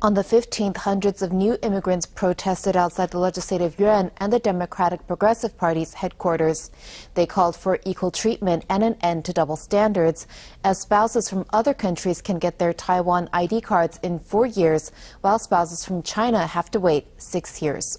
On the 15th, hundreds of new immigrants protested outside the Legislative Yuan and the Democratic Progressive Party's headquarters. They called for equal treatment and an end to double standards, as spouses from other countries can get their Taiwan ID cards in 4 years, while spouses from China have to wait 6 years.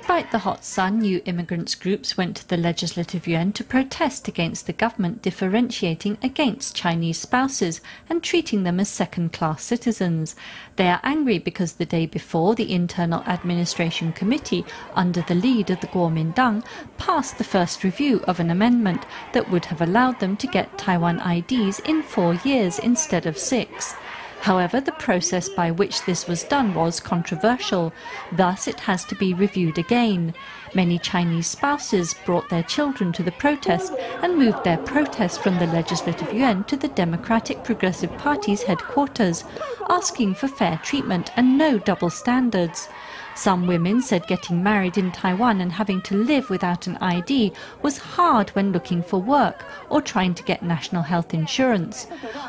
Despite the hot sun, new immigrants groups went to the Legislative Yuan to protest against the government differentiating against Chinese spouses and treating them as second-class citizens. They are angry because the day before, the Internal Administration Committee, under the lead of the Kuomintang, passed the first review of an amendment that would have allowed them to get Taiwan IDs in 4 years instead of 6. However, the process by which this was done was controversial. Thus, it has to be reviewed again. Many Chinese spouses brought their children to the protest and moved their protest from the Legislative Yuan to the Democratic Progressive Party's headquarters, asking for fair treatment and no double standards. Some women said getting married in Taiwan and having to live without an ID was hard when looking for work or trying to get national health insurance.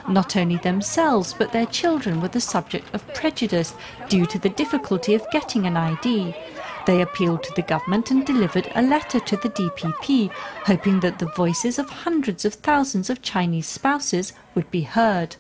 Not only themselves, but their children were the subject of prejudice due to the difficulty of getting an ID. They appealed to the government and delivered a letter to the DPP, hoping that the voices of hundreds of thousands of Chinese spouses would be heard.